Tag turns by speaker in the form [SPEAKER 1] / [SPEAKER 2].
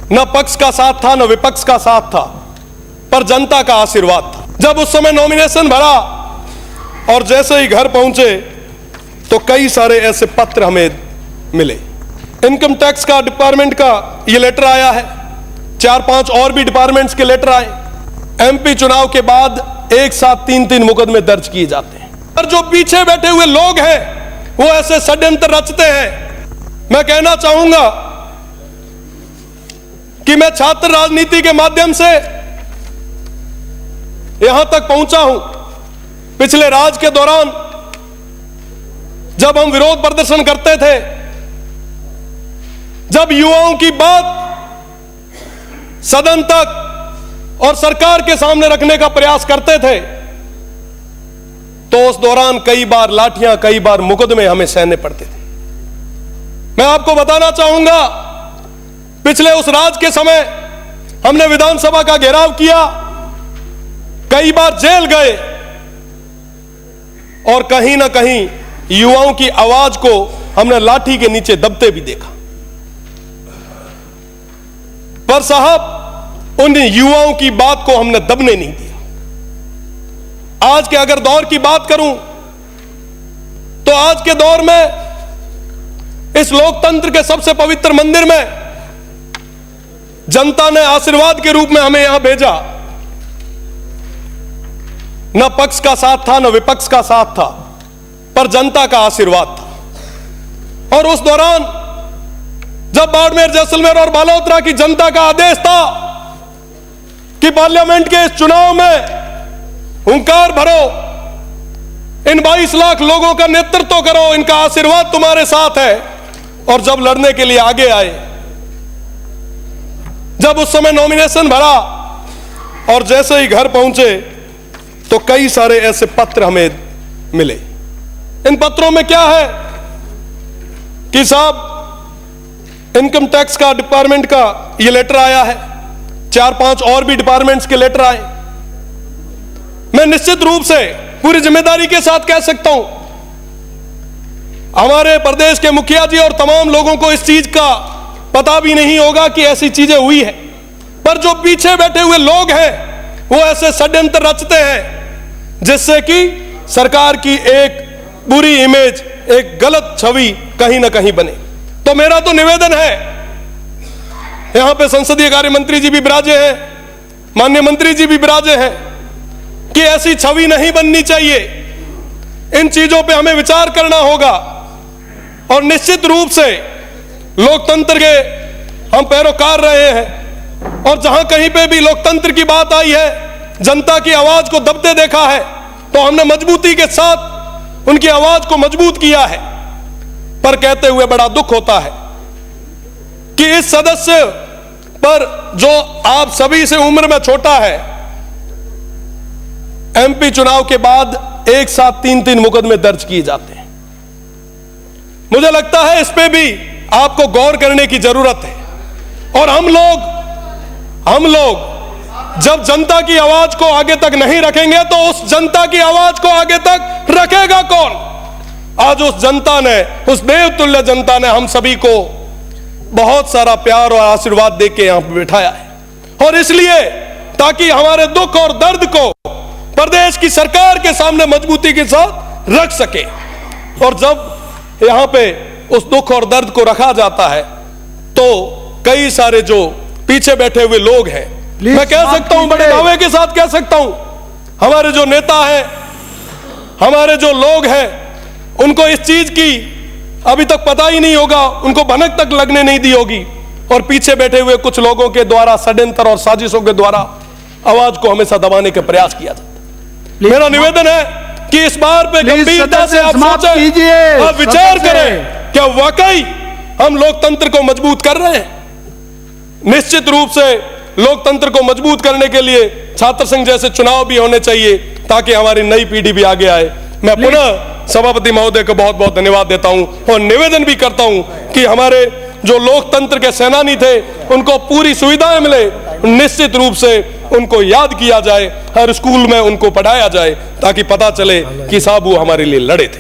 [SPEAKER 1] न पक्ष का साथ था न विपक्ष का साथ था, पर जनता का आशीर्वाद था। जब उस समय नॉमिनेशन भरा और जैसे ही घर पहुंचे तो कई सारे ऐसे पत्र हमें मिले। इनकम टैक्स का डिपार्टमेंट का ये लेटर आया है, 4-5 और भी डिपार्टमेंट्स के लेटर आए। एमपी चुनाव के बाद एक साथ 3-3 मुकदमे दर्ज किए जाते हैं। और जो पीछे बैठे हुए लोग हैं वो ऐसे षड्यंत्र रचते हैं। मैं कहना चाहूंगा कि मैं छात्र राजनीति के माध्यम से यहां तक पहुंचा हूं। पिछले राज के दौरान जब हम विरोध प्रदर्शन करते थे, जब युवाओं की बात सदन तक और सरकार के सामने रखने का प्रयास करते थे, तो उस दौरान कई बार लाठियां, कई बार मुकदमे हमें सहने पड़ते थे। मैं आपको बताना चाहूंगा, पिछले उस राज के समय हमने विधानसभा का घेराव किया, कई बार जेल गए और कहीं ना कहीं युवाओं की आवाज को हमने लाठी के नीचे दबते भी देखा। पर साहब, उन युवाओं की बात को हमने दबने नहीं दिया। आज के अगर दौर की बात करूं तो आज के दौर में इस लोकतंत्र के सबसे पवित्र मंदिर में जनता ने आशीर्वाद के रूप में हमें यहां भेजा। न पक्ष का साथ था न विपक्ष का साथ था, पर जनता का आशीर्वाद था। और उस दौरान जब बाड़मेर, जैसलमेर और बालोतरा की जनता का आदेश था कि पार्लियामेंट के इस चुनाव में हुंकार भरो, इन 22 लाख लोगों का नेतृत्व करो, इनका आशीर्वाद तुम्हारे साथ है, और जब लड़ने के लिए आगे आए, जब उस समय नॉमिनेशन भरा और जैसे ही घर पहुंचे तो कई सारे ऐसे पत्र हमें मिले। इन पत्रों में क्या है कि साहब, इनकम टैक्स का डिपार्टमेंट का ये लेटर आया है, 4-5 और भी डिपार्टमेंट्स के लेटर आए। मैं निश्चित रूप से पूरी जिम्मेदारी के साथ कह सकता हूं, हमारे प्रदेश के मुखिया जी और तमाम लोगों को इस चीज का पता भी नहीं होगा कि ऐसी चीजें हुई है। पर जो पीछे बैठे हुए लोग हैं वो ऐसे षड्यंत्र रचते हैं जिससे कि सरकार की एक बुरी इमेज, एक गलत छवि कहीं ना कहीं बने। तो मेरा तो निवेदन है, यहां पे संसदीय कार्य मंत्री जी भी विराजे हैं, माननीय मंत्री जी भी विराजे हैं, कि ऐसी छवि नहीं बननी चाहिए। इन चीजों पे हमें विचार करना होगा और निश्चित रूप से लोकतंत्र के हम पैरोकार रहे हैं और जहां कहीं पे भी लोकतंत्र की बात आई है, जनता की आवाज को दबते देखा है, तो हमने मजबूती के साथ उनकी आवाज को मजबूत किया है। पर कहते हुए बड़ा दुख होता है कि इस सदस्य पर, जो आप सभी से उम्र में छोटा है, एमपी चुनाव के बाद एक साथ 3-3 मुकदमे दर्ज किए जाते हैं। मुझे लगता है इस पे भी आपको गौर करने की जरूरत है। और हम लोग जब जनता की आवाज को आगे तक नहीं रखेंगे तो उस जनता की आवाज को आगे तक रखेगा कौन? आज उस जनता ने, उस देवतुल्य जनता ने हम सभी को बहुत सारा प्यार और आशीर्वाद देके यहां पर बिठाया है। और इसलिए ताकि हमारे दुख और दर्द को प्रदेश की सरकार के सामने मजबूती के साथ रख सके, और जब यहां पे उस दुख और दर्द को रखा जाता है तो कई सारे जो पीछे बैठे हुए लोग हैं, मैं कह सकता हूं, बड़े दावे के साथ कह सकता हूं, हमारे जो नेता हैं, हमारे जो लोग हैं, उनको इस चीज की अभी तक पता ही नहीं होगा, उनको भनक तक लगने नहीं दी होगी, और पीछे बैठे हुए कुछ लोगों के द्वारा षड्यंत्र और साजिशों के द्वारा आवाज को हमेशा दबाने का प्रयास किया जाता है। मेरा निवेदन है कि इस बार पे गंभीरता से आप सोचें, आप विचार करें, क्या वाकई हम लोकतंत्र को मजबूत कर रहे हैं? निश्चित रूप से लोकतंत्र को मजबूत करने के लिए छात्र संघ जैसे चुनाव भी होने चाहिए ताकि हमारी नई पीढ़ी भी आगे आए। मैं पुनः सभापति महोदय को बहुत बहुत धन्यवाद देता हूं और निवेदन भी करता हूं कि हमारे जो लोकतंत्र के सेनानी थे उनको पूरी सुविधाएं मिले, निश्चित रूप से उनको याद किया जाए, हर स्कूल में उनको पढ़ाया जाए ताकि पता चले कि साहब वो हमारे लिए लड़े थे।